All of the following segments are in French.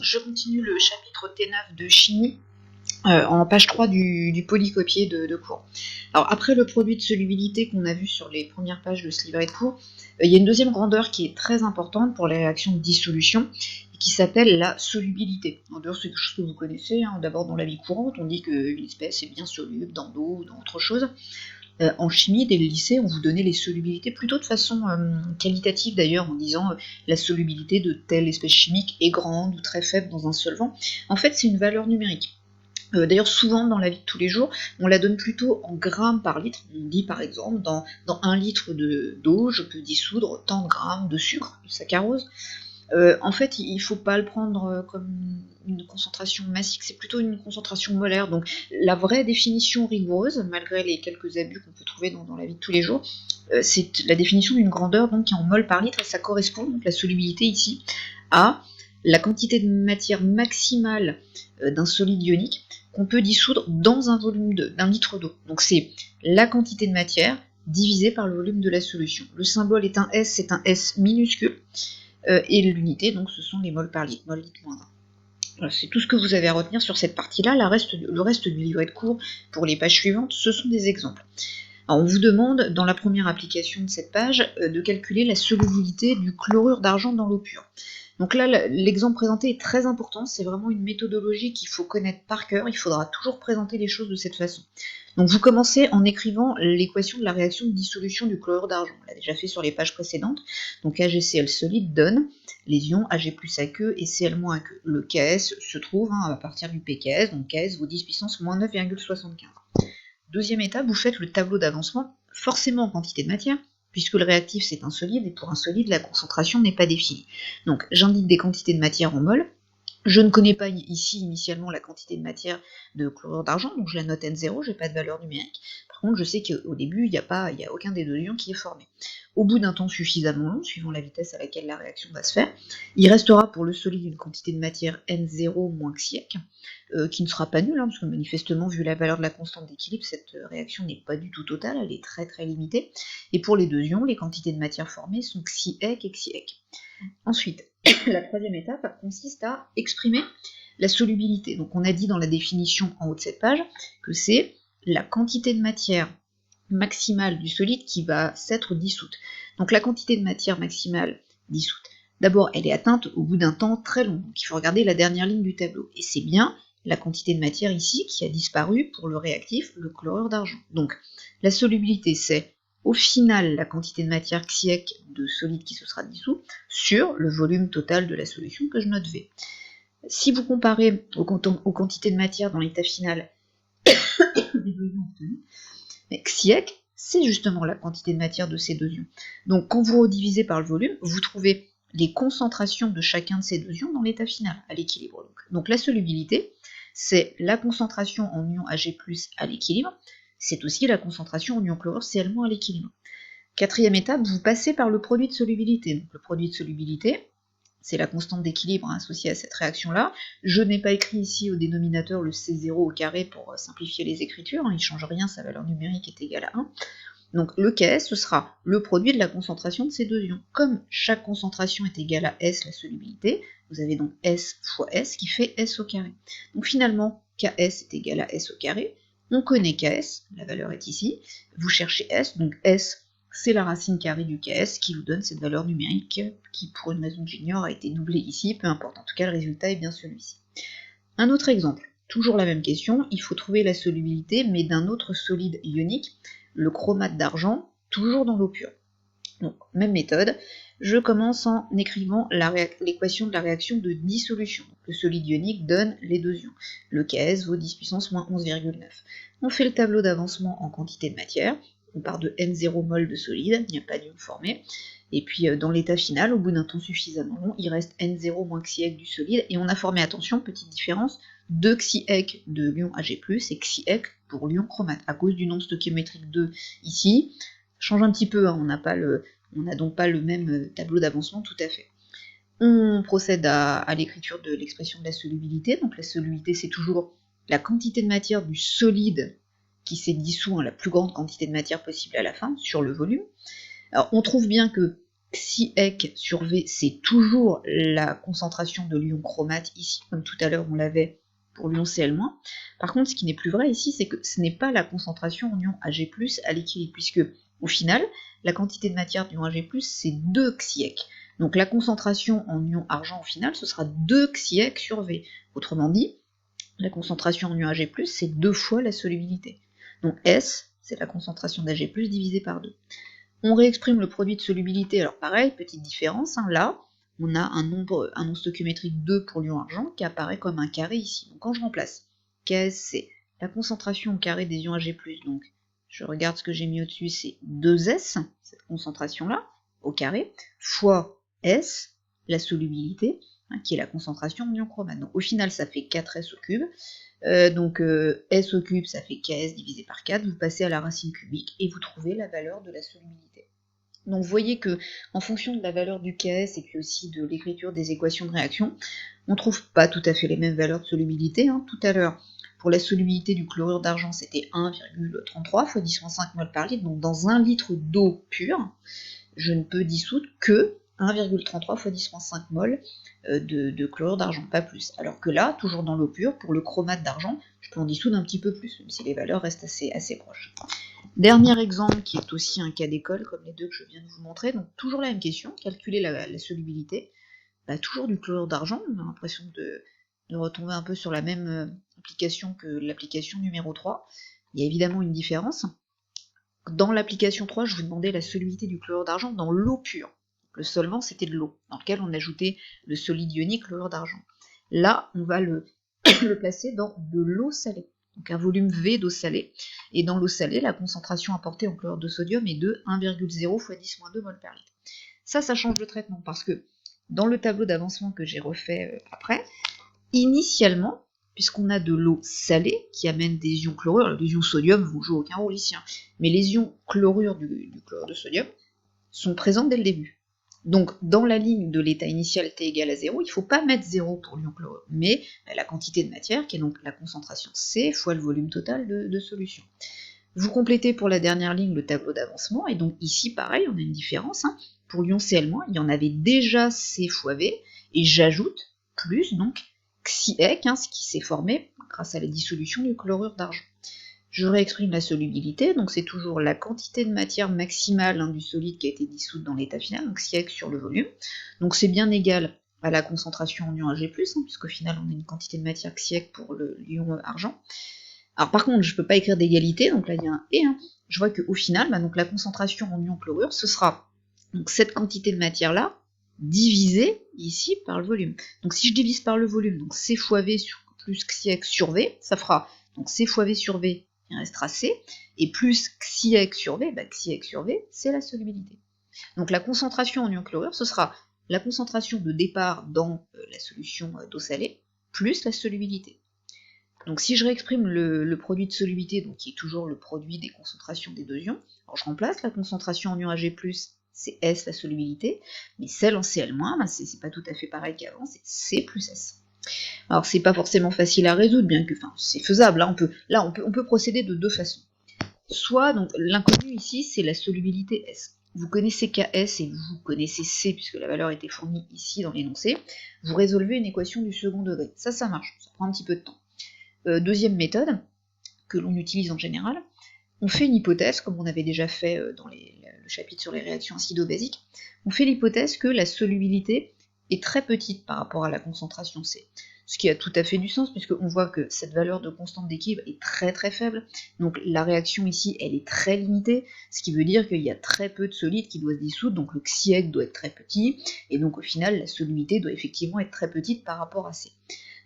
je continue le chapitre T9 de chimie en page 3 du polycopier de cours. Alors après le produit de solubilité qu'on a vu sur les premières pages de ce livret de cours, il y a une deuxième grandeur qui est très importante pour les réactions de dissolution et qui s'appelle la solubilité. D'ailleurs c'est quelque chose que vous connaissez, d'abord dans la vie courante, on dit qu'une espèce est bien soluble dans l'eau ou dans autre chose. En chimie, dès le lycée, on vous donnait les solubilités plutôt de façon qualitative d'ailleurs, en disant la solubilité de telle espèce chimique est grande ou très faible dans un solvant. En fait, c'est une valeur numérique. D'ailleurs, souvent dans la vie de tous les jours, on la donne plutôt en grammes par litre. On dit par exemple, dans 1 litre d'eau, je peux dissoudre tant de grammes de sucre, de saccharose. En fait, il ne faut pas le prendre comme une concentration massique, c'est plutôt une concentration molaire. Donc la vraie définition rigoureuse, malgré les quelques abus qu'on peut trouver dans la vie de tous les jours, c'est la définition d'une grandeur donc, qui est en mol par litre, et ça correspond, donc la solubilité ici, à la quantité de matière maximale d'un solide ionique qu'on peut dissoudre dans un volume d'un litre d'eau. Donc c'est la quantité de matière divisée par le volume de la solution. Le symbole est un S, c'est un S minuscule, et l'unité, donc ce sont les moles par litre, mol litre moins 1. Voilà, c'est tout ce que vous avez à retenir sur cette partie-là. Le reste du livret de cours, pour les pages suivantes, ce sont des exemples. Alors on vous demande, dans la première application de cette page, de calculer la solubilité du chlorure d'argent dans l'eau pure. Donc là, l'exemple présenté est très important, c'est vraiment une méthodologie qu'il faut connaître par cœur, il faudra toujours présenter les choses de cette façon. Donc vous commencez en écrivant l'équation de la réaction de dissolution du chlorure d'argent, on l'a déjà fait sur les pages précédentes. Donc AgCl solide donne les ions Ag plus aqueux et Cl moins aqueux. Le Ks se trouve à partir du pKs, donc Ks vaut 10 puissance moins 9,75. Deuxième étape, vous faites le tableau d'avancement, forcément en quantité de matière, puisque le réactif c'est un solide, et pour un solide, la concentration n'est pas définie. Donc j'indique des quantités de matière en mol. Je ne connais pas ici initialement la quantité de matière de chlorure d'argent, donc je la note N0, je n'ai pas de valeur numérique. Par contre, je sais qu'au début, il n'y a aucun des deux ions qui est formé. Au bout d'un temps suffisamment long, suivant la vitesse à laquelle la réaction va se faire, il restera pour le solide une quantité de matière N0 moins xiec, qui ne sera pas nulle, parce que manifestement, vu la valeur de la constante d'équilibre, cette réaction n'est pas du tout totale, elle est très très limitée. Et pour les deux ions, les quantités de matière formées sont xiec et xiec. Ensuite, la troisième étape consiste à exprimer la solubilité. Donc on a dit dans la définition en haut de cette page que c'est la quantité de matière maximale du solide qui va s'être dissoute. Donc la quantité de matière maximale dissoute, d'abord elle est atteinte au bout d'un temps très long, donc il faut regarder la dernière ligne du tableau, et c'est bien la quantité de matière ici qui a disparu pour le réactif, le chlorure d'argent. Donc la solubilité c'est au final la quantité de matière xiec de solide qui se sera dissous sur le volume total de la solution que je note V. Si vous comparez aux quantités de matière dans l'état final des deux ions obtenus, xiec, c'est justement la quantité de matière de ces deux ions. Donc quand vous redivisez par le volume, vous trouvez les concentrations de chacun de ces deux ions dans l'état final, à l'équilibre. Donc la solubilité, c'est la concentration en ion Ag+, à l'équilibre, c'est aussi la concentration en ion chlorure Cl- à l'équilibre. Quatrième étape, vous passez par le produit de solubilité. Donc le produit de solubilité, c'est la constante d'équilibre associée à cette réaction-là. Je n'ai pas écrit ici au dénominateur le C0 au carré pour simplifier les écritures, il ne change rien, sa valeur numérique est égale à 1. Donc le Ks, ce sera le produit de la concentration de ces deux ions. Comme chaque concentration est égale à S, la solubilité, vous avez donc S fois S qui fait S au carré. Donc finalement, Ks est égal à S au carré. On connaît Ks, la valeur est ici. Vous cherchez S, donc S, c'est la racine carrée du Ks qui vous donne cette valeur numérique qui, pour une raison que j'ignore, a été doublée ici, peu importe. En tout cas, le résultat est bien celui-ci. Un autre exemple, toujours la même question, il faut trouver la solubilité, mais d'un autre solide ionique, le chromate d'argent, toujours dans l'eau pure. Donc, même méthode, je commence en écrivant l'équation de la réaction de dissolution. Le solide ionique donne les deux ions. Le Ks vaut 10 puissance moins 11,9. On fait le tableau d'avancement en quantité de matière, on part de N0 mol de solide, il n'y a pas d'ion formé, et puis dans l'état final, au bout d'un temps suffisamment long, il reste N0 moins xiec du solide, et on a formé, attention, petite différence, 2 xiec de l'ion Ag+, et xiec pour l'ion chromate, à cause du nom stoichiométrique 2 ici, change un petit peu, on n'a donc pas le même tableau d'avancement tout à fait. On procède à l'écriture de l'expression de la solubilité, donc la solubilité c'est toujours la quantité de matière du solide qui s'est dissous en la plus grande quantité de matière possible à la fin, sur le volume. Alors on trouve bien que Xiec sur V, c'est toujours la concentration de l'ion chromate ici, comme tout à l'heure on l'avait pour l'ion Cl-. Par contre, ce qui n'est plus vrai ici, c'est que ce n'est pas la concentration en ion Ag+, à l'équilibre, puisque au final, la quantité de matière d'ion Ag+, c'est 2 Xiec. Donc la concentration en ion argent au final, ce sera 2 Xiec sur V. Autrement dit, la concentration en ion Ag+, c'est 2 fois la solubilité. Donc S, c'est la concentration d'Ag+, divisée par 2. On réexprime le produit de solubilité, alors pareil, petite différence, hein, là, on a un nombre stoichiométrique 2 pour l'ion argent qui apparaît comme un carré ici. Donc quand je remplace KS, c'est la concentration au carré des ions Ag+, donc je regarde ce que j'ai mis au-dessus, c'est 2S, cette concentration-là, au carré, fois S, la solubilité, hein, qui est la concentration en ion chromate. Donc au final, ça fait 4S au cube. S au cube, ça fait KS divisé par 4, vous passez à la racine cubique et vous trouvez la valeur de la solubilité. Donc vous voyez que en fonction de la valeur du KS et puis aussi de l'écriture des équations de réaction, on ne trouve pas tout à fait les mêmes valeurs de solubilité. Hein. Tout à l'heure, pour la solubilité du chlorure d'argent, c'était 1,33 x 10-5 mol par litre, donc dans 1 litre d'eau pure, je ne peux dissoudre que 1,33 x 10-5 mol de chlorure d'argent, pas plus. Alors que là, toujours dans l'eau pure, pour le chromate d'argent, je peux en dissoudre un petit peu plus, même si les valeurs restent assez proches. Dernier exemple, qui est aussi un cas d'école, comme les deux que je viens de vous montrer, donc toujours la même question, calculer la solubilité, toujours du chlorure d'argent, on a l'impression de retomber un peu sur la même application que l'application numéro 3. Il y a évidemment une différence. Dans l'application 3, je vous demandais la solubilité du chlorure d'argent dans l'eau pure. Le solvant, c'était de l'eau, dans lequel on ajoutait le solide ionique chlorure d'argent. Là, on va le placer dans de l'eau salée, donc un volume V d'eau salée. Et dans l'eau salée, la concentration apportée en chlorure de sodium est de 1,0 x 10-2 mol par litre. Ça change le traitement, parce que dans le tableau d'avancement que j'ai refait après, initialement, puisqu'on a de l'eau salée qui amène des ions chlorure, les ions sodium vont jouer aucun rôle ici, hein, mais les ions chlorure du chlorure de sodium sont présents dès le début. Donc dans la ligne de l'état initial T égale à 0, il ne faut pas mettre 0 pour l'ion chlorure, mais la quantité de matière, qui est donc la concentration C fois le volume total de solution. Vous complétez pour la dernière ligne le tableau d'avancement, et donc ici pareil, on a une différence, hein. Pour l'ion Cl-, il y en avait déjà C fois V, et j'ajoute plus donc Xiec, hein, ce qui s'est formé grâce à la dissolution du chlorure d'argent. Je réexprime la solubilité, donc c'est toujours la quantité de matière maximale, hein, du solide qui a été dissoute dans l'état final, donc Xiec sur le volume. Donc c'est bien égal à la concentration en ion Ag+, hein, puisqu'au final on a une quantité de matière Xiec pour l'ion argent. Alors par contre, je ne peux pas écrire d'égalité, donc là il y a un et, hein. Je vois qu'au final, donc la concentration en ion chlorure, ce sera donc cette quantité de matière-là, divisée ici par le volume. Donc si je divise par le volume, donc C fois V plus Xiec sur V, ça fera donc C fois V sur V, il restera C, et plus Xiec sur V, Xiec sur V, c'est la solubilité. Donc la concentration en ion chlorure, ce sera la concentration de départ dans la solution d'eau salée, plus la solubilité. Donc si je réexprime le produit de solubilité, donc qui est toujours le produit des concentrations des deux ions, alors je remplace la concentration en ion Ag+, c'est S la solubilité, mais celle en Cl-, c'est pas tout à fait pareil qu'avant, c'est C plus S. Alors c'est pas forcément facile à résoudre, bien que, c'est faisable, on peut procéder de deux façons. Soit, donc l'inconnu ici, c'est la solubilité S. Vous connaissez KS et vous connaissez C, puisque la valeur était fournie ici dans l'énoncé, vous résolvez une équation du second degré. Ça marche, ça prend un petit peu de temps. Deuxième méthode, que l'on utilise en général, on fait une hypothèse, comme on avait déjà fait dans le chapitre sur les réactions acido-basiques, on fait l'hypothèse que la solubilité est très petite par rapport à la concentration C. Ce qui a tout à fait du sens, puisqu'on voit que cette valeur de constante d'équilibre est très très faible, donc la réaction ici, elle est très limitée, ce qui veut dire qu'il y a très peu de solide qui doit se dissoudre, donc le Xiec doit être très petit, et donc au final, la solubilité doit effectivement être très petite par rapport à C.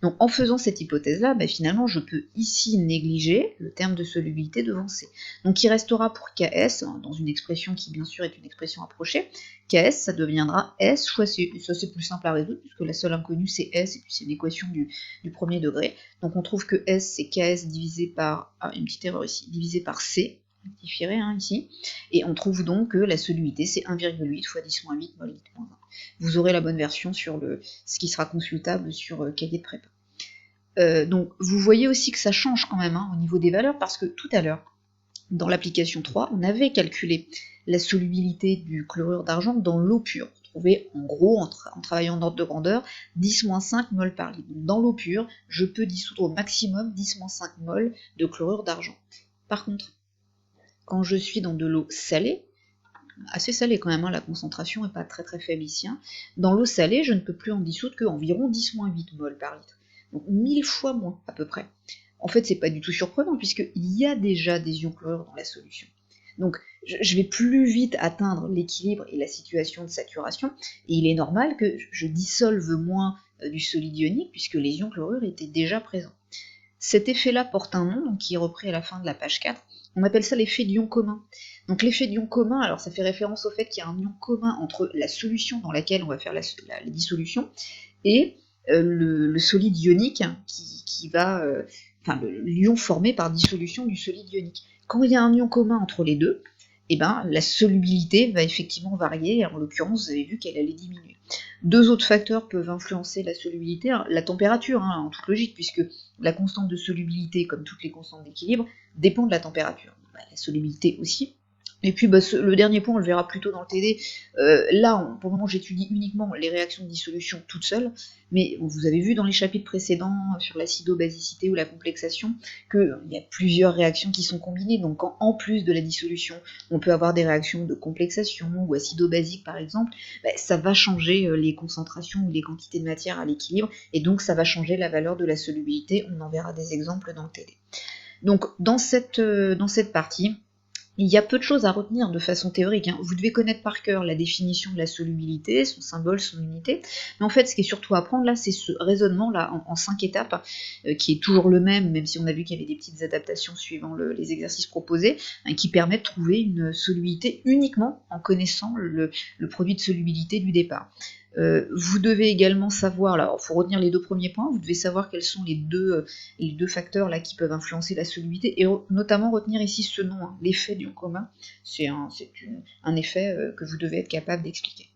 Donc en faisant cette hypothèse-là, finalement je peux ici négliger le terme de solubilité devant C. Donc il restera pour Ks, dans une expression qui bien sûr est une expression approchée, Ks ça deviendra S fois C. Et ça c'est plus simple à résoudre puisque la seule inconnue c'est S et puis c'est une équation du premier degré. Donc on trouve que S c'est Ks divisé par, une petite erreur ici, divisé par C, rectifierai ici, et on trouve donc que la solubilité c'est 1,8 x 10-8 mol litre moins 1. Vous aurez la bonne version sur ce qui sera consultable sur cahier de prépa. Donc vous voyez aussi que ça change quand même au niveau des valeurs, parce que tout à l'heure, Dans l'application 3, on avait calculé la solubilité du chlorure d'argent dans l'eau pure. On trouvait en gros, en travaillant en ordre de grandeur, 10-5 moles par litre. Donc, dans l'eau pure, je peux dissoudre au maximum 10-5 moles de chlorure d'argent. Par contre, quand je suis dans de l'eau salée, assez salée quand même, hein, la concentration n'est pas très très faible ici, hein. Dans l'eau salée, je ne peux plus en dissoudre qu'environ 10-8 moles par litre. Donc 1000 fois moins à peu près. En fait, c'est pas du tout surprenant puisqu'il y a déjà des ions chlorure dans la solution. Donc je vais plus vite atteindre l'équilibre et la situation de saturation, et il est normal que je dissolve moins du solide ionique puisque les ions chlorure étaient déjà présents. Cet effet-là porte un nom, donc qui est repris à la fin de la page 4. On appelle ça l'effet d'ion commun. Donc l'effet d'ion commun, alors ça fait référence au fait qu'il y a un ion commun entre la solution dans laquelle on va faire la dissolution et le solide ionique qui va, enfin l'ion formé par dissolution du solide ionique. Quand il y a un ion commun entre les deux, eh ben, la solubilité va effectivement varier, et en l'occurrence, vous avez vu qu'elle allait diminuer. Deux autres facteurs peuvent influencer la solubilité, la température, en toute logique, puisque la constante de solubilité, comme toutes les constantes d'équilibre, dépend de la température. La solubilité aussi. Et puis le dernier point, on le verra plus tôt dans le TD, là, pour le moment, j'étudie uniquement les réactions de dissolution toutes seules, mais vous avez vu dans les chapitres précédents sur l'acido-basicité ou la complexation qu'il y a plusieurs réactions qui sont combinées, donc en plus de la dissolution, on peut avoir des réactions de complexation ou acido-basique par exemple, ça va changer les concentrations ou les quantités de matière à l'équilibre, et donc ça va changer la valeur de la solubilité, on en verra des exemples dans le TD. Donc dans cette partie, il y a peu de choses à retenir de façon théorique, hein. Vous devez connaître par cœur la définition de la solubilité, son symbole, son unité, mais en fait ce qui est surtout à apprendre là, c'est ce raisonnement-là en 5 étapes, qui est toujours le même si on a vu qu'il y avait des petites adaptations suivant les exercices proposés, hein, qui permet de trouver une solubilité uniquement en connaissant le produit de solubilité du départ. Vous devez également savoir, alors il faut retenir les deux premiers points, vous devez savoir quels sont les deux facteurs là qui peuvent influencer la solubilité, et notamment retenir ici ce nom, hein, l'effet d'ion commun, c'est un effet que vous devez être capable d'expliquer.